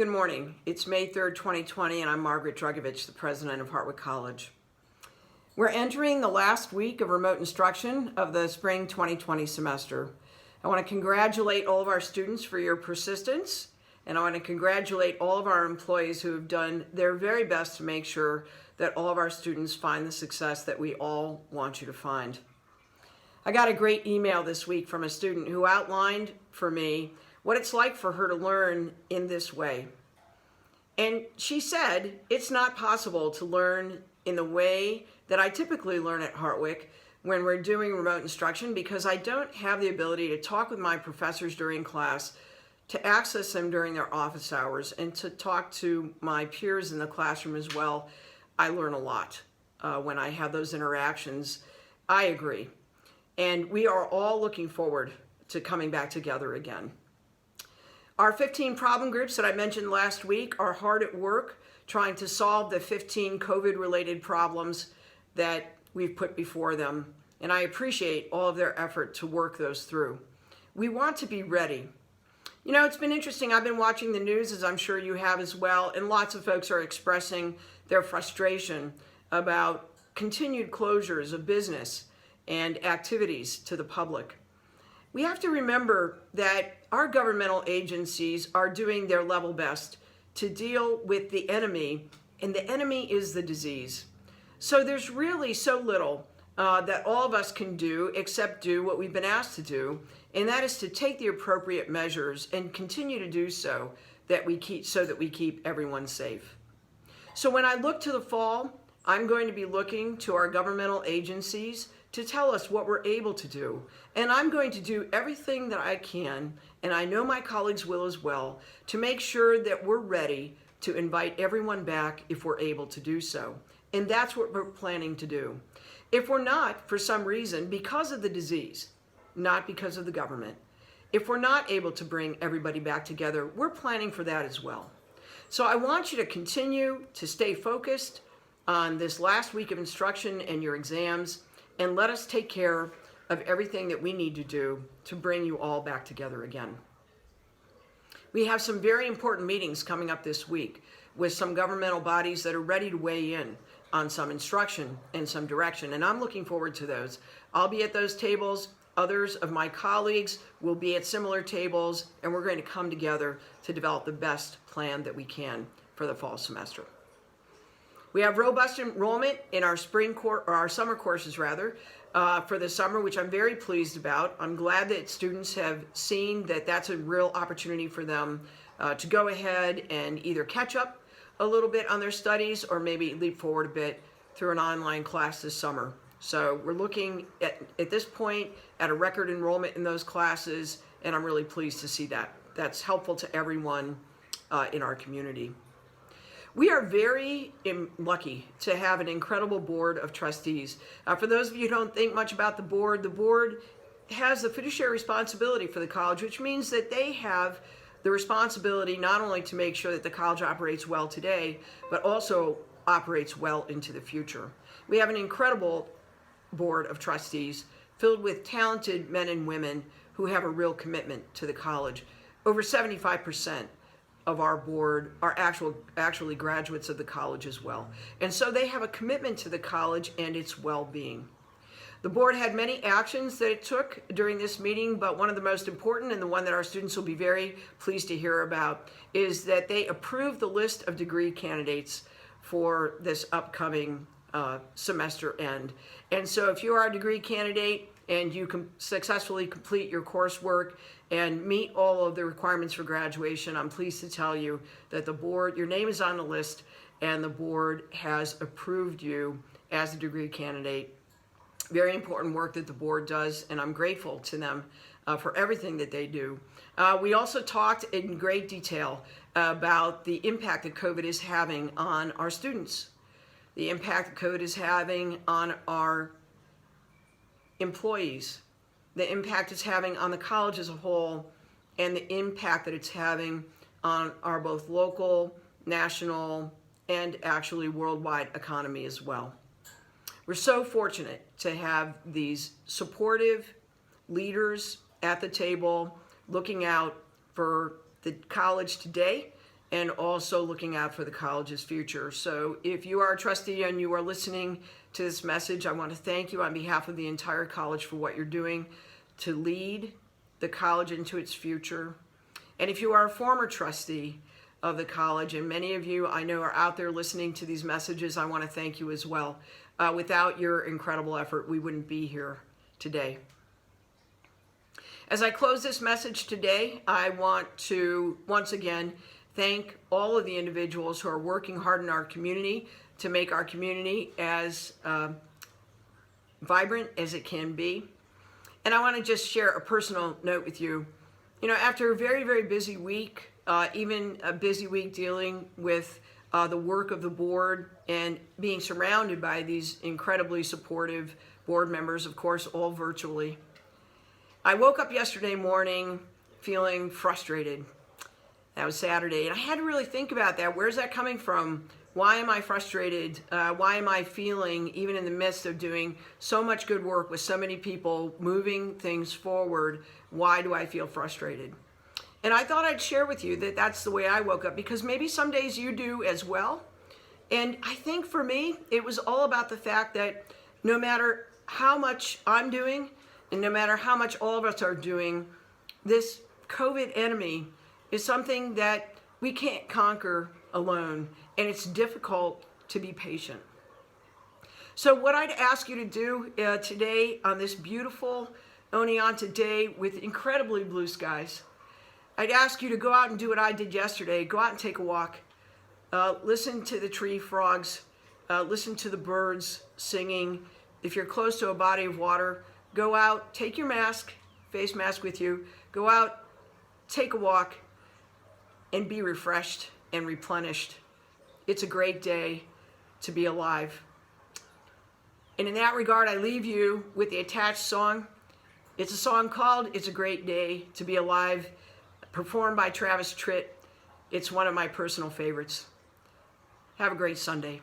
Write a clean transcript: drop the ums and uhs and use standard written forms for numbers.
Good morning. It's May 3rd, 2020, and I'm Margaret Drugovich, the president of Hartwick College. We're entering the last week of remote instruction of the spring 2020 semester. I want to congratulate all of our students for your persistence, and I want to congratulate all of our employees who have done their very best to make sure that all of our students find the success that we all want you to find. I got a great email this week from a student who outlined for me what it's like for her to learn in this way. And she said, it's not possible to learn in the way that I typically learn at Hartwick when we're doing remote instruction because I don't have the ability to talk with my professors during class, to access them during their office hours, and to talk to my peers in the classroom as well. I learn a lot when I have those interactions. I agree. And we are all looking forward to coming back together again. Our 15 problem groups that I mentioned last week are hard at work trying to solve the 15 COVID-related problems that we've put before them, and I appreciate all of their effort to work those through. We want to be ready. You know, it's been interesting. I've been watching the news, as I'm sure you have as well, and lots of folks are expressing their frustration about continued closures of business and activities to the public. We have to remember that our governmental agencies are doing their level best to deal with the enemy, and the enemy is the disease. So there's really so little that all of us can do except do what we've been asked to do, and that is to take the appropriate measures and continue to do so that we keep everyone safe. So when I look to the fall, I'm going to be looking to our governmental agencies to tell us what we're able to do. And I'm going to do everything that I can, and I know my colleagues will as well, to make sure that we're ready to invite everyone back if we're able to do so. And that's what we're planning to do. If we're not, for some reason, because of the disease, not because of the government, if we're not able to bring everybody back together, we're planning for that as well. So I want you to continue to stay focused on this last week of instruction and your exams, and let us take care of everything that we need to do to bring you all back together again. We have some very important meetings coming up this week with some governmental bodies that are ready to weigh in on some instruction and some direction, and I'm looking forward to those. I'll be at those tables. Others of my colleagues will be at similar tables, and we're going to come together to develop the best plan that we can for the fall semester. We have robust enrollment in our summer courses for the summer, which I'm very pleased about. I'm glad that students have seen that that's a real opportunity for them to go ahead and either catch up a little bit on their studies or maybe leap forward a bit through an online class this summer. So we're looking at this point at a record enrollment in those classes, and I'm really pleased to see that. That's helpful to everyone in our community. We are very lucky to have an incredible board of trustees. For those of you who don't think much about the board has the fiduciary responsibility for the college, which means that they have the responsibility not only to make sure that the college operates well today, but also operates well into the future. We have an incredible board of trustees filled with talented men and women who have a real commitment to the college. Over 75% of our board are actually graduates of the college as well. And so they have a commitment to the college and its well-being. The board had many actions that it took during this meeting, but one of the most important, and the one that our students will be very pleased to hear about, is that they approved the list of degree candidates for this upcoming semester end. And so if you are a degree candidate and you can successfully complete your coursework and meet all of the requirements for graduation, I'm pleased to tell you that the board, your name is on the list, and the board has approved you as a degree candidate. Very important work that the board does, and I'm grateful to them for everything that they do. We also talked in great detail about the impact that COVID is having on our students, the impact that COVID is having on our employees, the impact it's having on the college as a whole, and the impact that it's having on our both local, national, and actually worldwide economy as well. We're so fortunate to have these supportive leaders at the table looking out for the college today and also looking out for the college's future. So if you are a trustee and you are listening to this message, I want to thank you on behalf of the entire college for what you're doing to lead the college into its future. And if you are a former trustee of the college, and many of you I know are out there listening to these messages, I want to thank you as well. Without your incredible effort, we wouldn't be here today. As I close this message today, I want to once again thank all of the individuals who are working hard in our community to make our community as vibrant as it can be. And I want to just share a personal note with you. You know, after a very, very busy week, even a busy week dealing with the work of the board and being surrounded by these incredibly supportive board members, of course, all virtually, I woke up yesterday morning feeling frustrated. That was Saturday, and I had to really think about that. Where's that coming from? Why am I frustrated? Why am I feeling, even in the midst of doing so much good work with so many people, moving things forward, why do I feel frustrated? And I thought I'd share with you that that's the way I woke up, because maybe some days you do as well. And I think for me, it was all about the fact that no matter how much I'm doing, and no matter how much all of us are doing, this COVID enemy is something that we can't conquer alone, and it's difficult to be patient. So what I'd ask you to do today on this beautiful Oneonta day with incredibly blue skies, I'd ask you to go out and do what I did yesterday. Go out and take a walk. Listen to the tree frogs. Listen to the birds singing. If you're close to a body of water, go out, take your mask, face mask with you, go out, take a walk, and be refreshed and replenished. It's a great day to be alive. And in that regard, I leave you with the attached song. It's a song called It's a Great Day to Be Alive, performed by Travis Tritt. It's one of my personal favorites. Have a great Sunday.